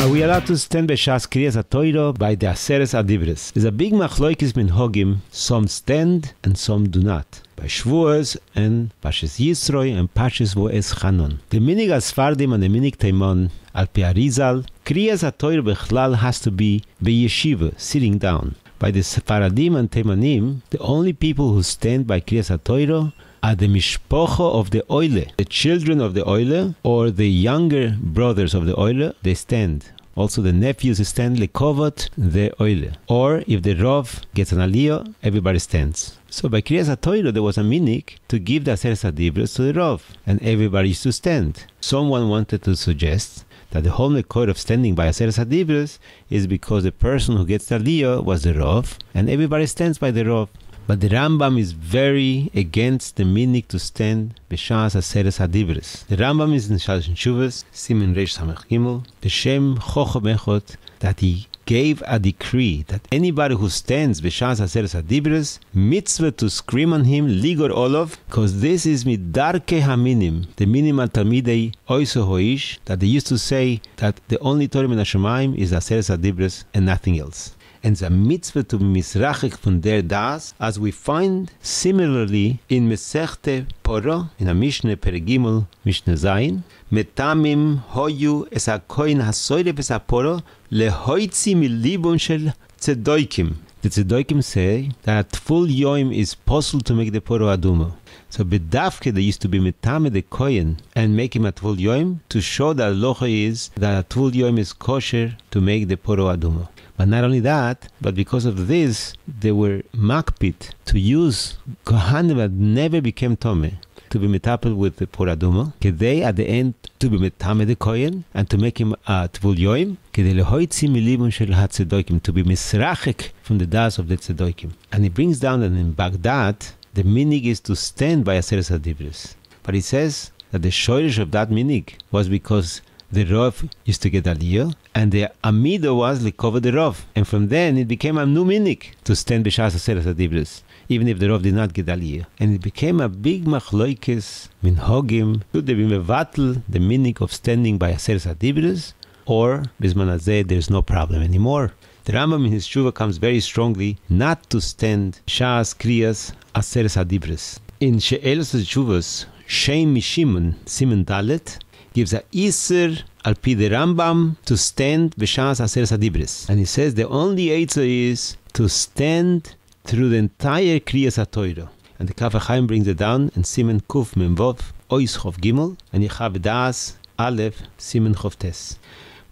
Are we allowed to stand b'shas kriyas HaTorah by the Aseres Hadibros? There's a big machloikis minhagim. Some stand and some do not. By Shavuos and Pashas Yisroi and Pashas Vo'ez Chanon. The minig Asfardim and the minig Taimon al pi Arizal, kriyas HaTorah bechlal has to be b'yeshiva, sitting down. By the Sefaradim and Taimanim, the only people who stand by kriyas HaTorah are the mishpocha of the oile, the children of the oile, or the younger brothers of the oile, they stand. Also the nephews stand lekovot the oile. Or if the Rav gets an aliyah, everybody stands. So by kriyas HaTorah there was a minik to give the Aseres Hadibros to the Rav, and everybody used to stand. Someone wanted to suggest that the whole mekor of standing by Aseres Hadibros is because the person who gets the aliyah was the Rav, and everybody stands by the Rav. But the Rambam is very against the minik to stand b'shas Aseres Hadibros. The Rambam is in Shalosh Teshuvos, Siman Reish Samech Gimel, B'Shem Chochom Echad, that he gave a decree that anybody who stands b'shas Aseres Hadibros, mitzvah to scream on him, ligor olov, because this is midarke haminim, the minim al talmidei oiso hoish, that they used to say that the only Torah min hashamayim is Aseres Hadibros and nothing else. And the mitzvah to be misrachik from their das, as we find similarly in Mesechte Poro, in a Mishnah Perigimel, Mishnah Zayin, Metamim hoyu es ha-koin ha-soire bes ha-poro lehoitzi milibon shel tzedoikim. The tzedoikim say that at full yoim is possible to make the poro aduma. So bedavke they used to be metame the kohen and make him at full yoim to show that locha is that at full yoim is kosher to make the poro aduma. But not only that, but because of this, they were makpit to use kohanim that never became tome to be metapel with the poraduma, kedei at the end to be metame the kohen and to make him a tvul yoim, kedei lehoitzi milibun shel hatzedokim, to be misrachik from the das of the tzedokim. And he brings down that in Baghdad, the minig is to stand by Aseres Hadibros. But he says that the shoirish of that minig was because the Rav used to get aliyah, and the Amida was likova the Rav. And from then it became a new minik to stand b'shas Aseres Hadibros, even if the Rav did not get aliyah. And it became a big machloikes minhagim, should they be mevatel the minik of standing by Aseres Hadibros, or bisman hazeh there's no problem anymore. The Rambam in his Tshuva comes very strongly not to stand shas kriyas Aseres Hadibros. In She'elos Teshuvos, Shem Mishimun Siman Dalet gives a Issur al pi the Rambam to stand b'shas Aseres Hadibros. And he says the only eitzah is to stand through the entire kriyas HaTorah. And the Kaf HaChaim brings it down in Siman Kuf Memvov Ois Chof Gimel and Yechav Das Aleph Siman Chof Tes.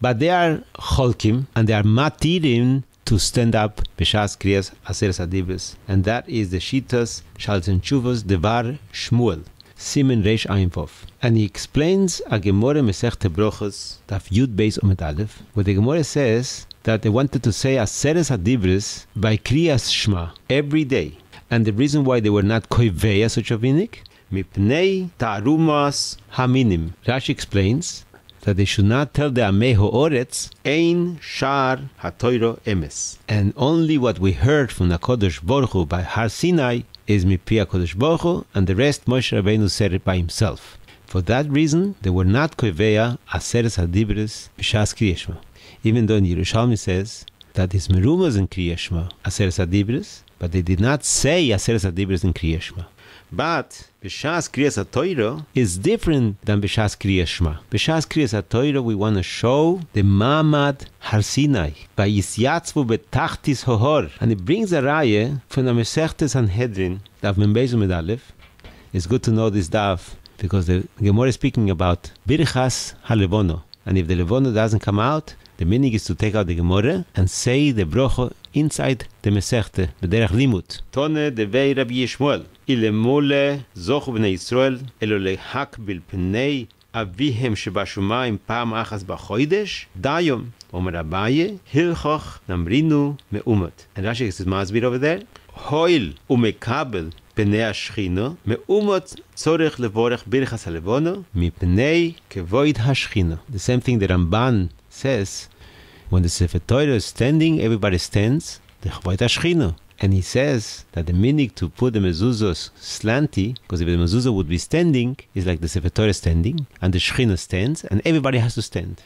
But they are cholkim and they are matirim to stand up b'shas kriyas Aseres Hadibros. And that is the Shitas Shalosh Teshuvos Devar Shmuel. Siman Reish Ayin Vov. And he explains a Gemara Mesechte Brochos, Daf Yud Beis Omed Aleph, where the Gemara says that they wanted to say Aseres Hadibros by Kriyas Shema every day. And the reason why they were not koiveya such a minik, mipnei ta'arumas haminim. Rashi explains that they should not tell the Amei Ha'oretz, Ein Shar HaTorah Emes. And only what we heard from the Kodesh Baruch Hu by Har Sinai is Mipi HaKodesh Baruch Hu, and the rest Moshe Rabbeinu said it by himself. For that reason, they were not koiveya Aseres Hadibros b'shas Kriyas Shema. Even though in Yerushalmi says that it's merumas in Kriyas Shema Aseres Hadibros, but they did not say Aseres Hadibros in Kriyas Shema. But b'shas kriyas HaTorah is different than b'shas kriyas Shema. B'shas kriyas HaTorah we want to show the Ma'amad Har Sinai by Yisyatzvu betachtis hohor. And it brings a raya from the Mesechte Sanhedrin, Daf Mem Beis Omed Aleph. It's good to know this daf because the Gemara is speaking about birchas halevono. And if the levono doesn't come out, the meaning is to take out the Gemara and say the brocho inside the Mesechte, b'derech limut. Tone devei Rabbi Yishmuel, ilemule zochu b'nei Yisrael, elo lehak bil pnei avihem shebashumayim pam achas b'chodesh, dayom, omer Abaye, hilchoch namrinu me'umat. And Rashi is masbir over there, hoil umekabel pnei hashchina, me'umat tzorech levorech birchas halevono, mipnei kevoid hashchina. The same thing the Ramban says, when the Sefer Torah is standing, everybody stands, the Chavoit HaShechina. And he says that the minig to put the mezuzos slanty, because if the mezuzah would be standing, is like the Sefer Torah standing, and the Shechina stands, and everybody has to stand.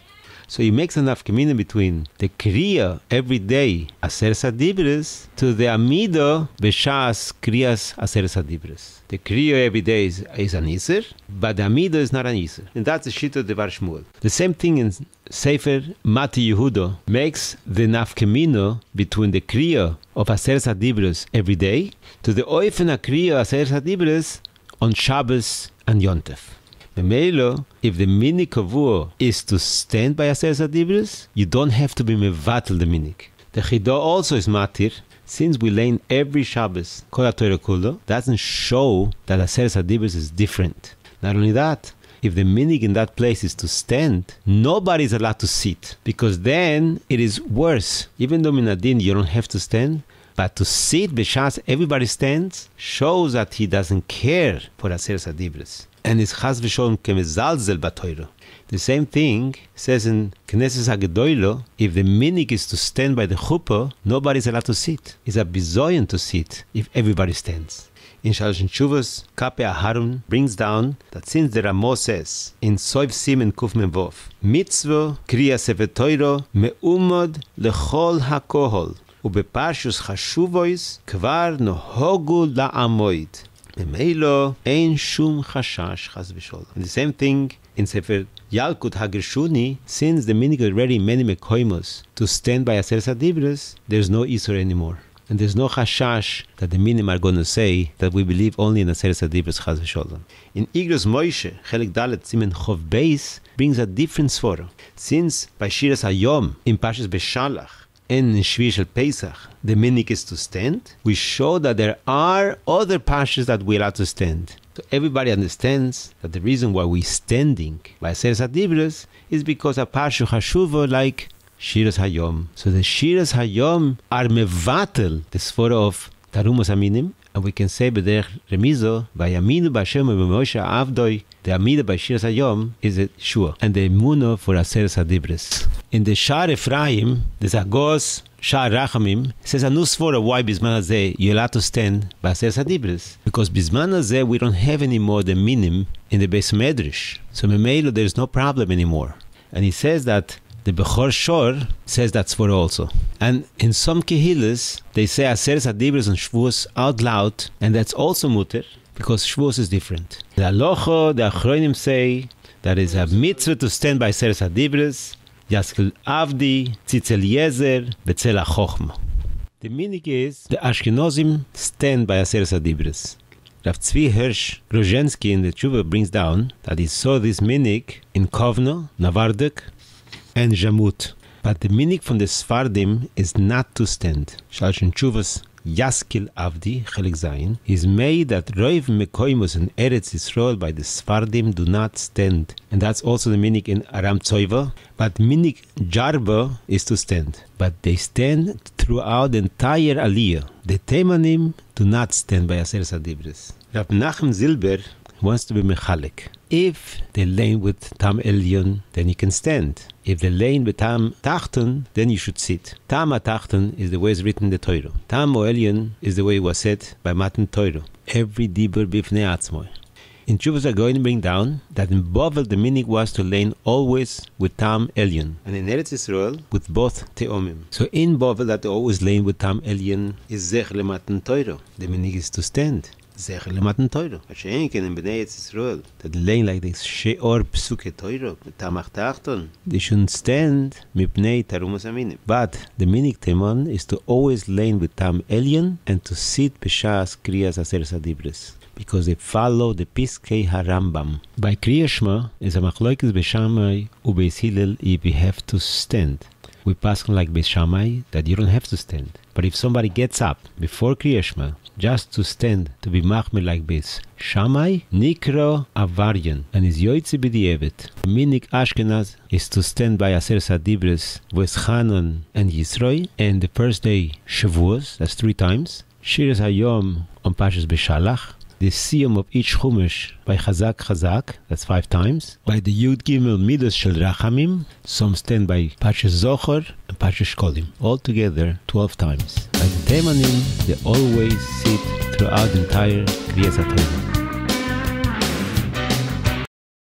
So he makes a nafkamina between the kriya every day, Aseres Hadibros, to the Amida b'shas kriyas Aseres Hadibros. The kriya every day is an Issur, but the Amida is not an Issur. And that's the shita of Devar Shmuel. The same thing in Sefer Mati Yehuda makes the nafkamina between the kriya of Aseres Hadibros every day to the oifen kriya Aseres Hadibros on Shabbos and Yontef. Memelo, if the minik kavua is to stand by Aseres Hadibros, you don't have to be mevatel the minik. The chidah also is matir, since we learn every Shabbos kol haTorah kulo, doesn't show that Aseres Hadibros is different. Not only that, if the minik in that place is to stand, nobody is allowed to sit, because then it is worse. Even though minadin you don't have to stand, but to sit b'shas everybody stands shows that he doesn't care for Aseres Hadibros. And it's chas v'sholom kemezalzel b'Torah. The same thing says in Knesset HaGedoilo, if the minik is to stand by the chuppah, nobody is allowed to sit. It's a bizoyon to sit if everybody stands. In Shalosh Tshuvos, Kape Aharon brings down that since the Ramo says in Soif Simen Kuf Memvov, mitzvah kriya sefer Torah me'umod lechol hakohol, ubeparshus chashuvois kvar nohogu la'amoid. Memelo ein shum chashash chas v'sholom. And the same thing in Sefer Yalkut HaGershuni, since the minig already many mekoimos to stand by Aseres Hadibros, there's no Issur anymore. And there's no chashash that the minim are going to say that we believe only in Aseres Hadibros chas v'sholom. In Igros Moshe, Chelik Dalet Simen Chov Beis, brings a different svara. Since by Shiras Hayom, in Parshas Beshalach, and in Shvi Shel Pesach, the minik is to stand, we show that there are other pashas that we're allowed to stand. So everybody understands that the reason why we're standing by Aseres Hadibros is because a pashu chashuva like Shiras Hayom. So the Shiras Hayom are mevatel, the svara of Tarumos Aminim, and we can say b'derech remizo, by Yaminu b'Hashem u'b'Moshe Avdoi, the Amida by Shiras Hayom is a shua, and the Emunah for Aseres Hadibros. In the Shar Ephraim, the Zagos Shar Rachamim says a new svara why Bizman Hazeh you're allowed to stand by Aseres Hadibros, because Bizman Hazeh we don't have anymore the minim in the Beis Medrash, so Memelo there's no problem anymore. And he says that the Bechor Shor says that svara also. And in some Kehilas, they say Aseres Hadibros and Shvuos out loud, and that's also muter, because Shvuos is different. The Alocho, the Achronim say that is a mitzvah to stand by Aseres Hadibros, Yaskel Avdi, Tzitzel Yezer, Betzel HaChochma. The minig is the Ashkenazim stand by Aseres Hadibros. Rav Tzvi Hirsch Grozhensky in the Tshuva brings down that he saw this minig in Kovno, Navarduk, and Jamut. But the minig from the Sfardim is not to stand. Shalosh Tshuvos Yaskil Avdi, Chelik Zayin, is made that Roiv Mekoimos and Eretz Yisrael by the Sfardim do not stand. And that's also the minig in Aram Tzoiva. But minig Jarba is to stand. But they stand throughout the entire Aliyah. The Teimanim do not stand by Aseres Hadibros. Rav Nachum Zilber wants to be mechalek. If they lane with Tam Elyon, then you can stand. If they lane with Tam Tachton, then you should sit. Tam Tachton is the way it's written in the Torah. Tam Elyon is the way it was said by Matan Torah. Every dibur bifnei atzmoi. In Tshuvos are going to bring down that in Bovel the minig was to lane always with Tam Elyon, and in Eretz Yisrael with both Teomim. So in Bovel that they always lane with Tam Elyon is Zech leMatan Torah. The minig is to stand. Zecher leMatan Torah. Hashem in Bnei Yisrael that lane like this sheor psuke Torah tamach tachton. They shouldn't stand mipnei tarumos aminim. But the minig temon is to always lane with Tam Elyon and to sit b'shas kriyas Aseres Hadibros, because they follow the Piskei HaRambam. By Kriya Shema is a machlokes b'Shamai u'Beis Hillel if we have to stand. We pass like Beis Shammai that you don't have to stand. But if somebody gets up before Kriya Shema just to stand, to be machmir like Beis Shammai, nikro avaryan, and is yoytze b'di'evet. Minik Ashkenaz is to stand by Aseres Hadibros with Chanon and Yisroi, and the first day Shavuos, that's 3 times. Shiras Hayom on Parshas Beshalach. The siyum of each chumash by Chazak Chazak, that's 5 times. By the Yud Gimel Midos Shel Rachamim, some stand by Parshas Zochor and Parshas Shkolim. Altogether 12 times. By the Teimanim, they always sit throughout the entire Kriyas HaTorah.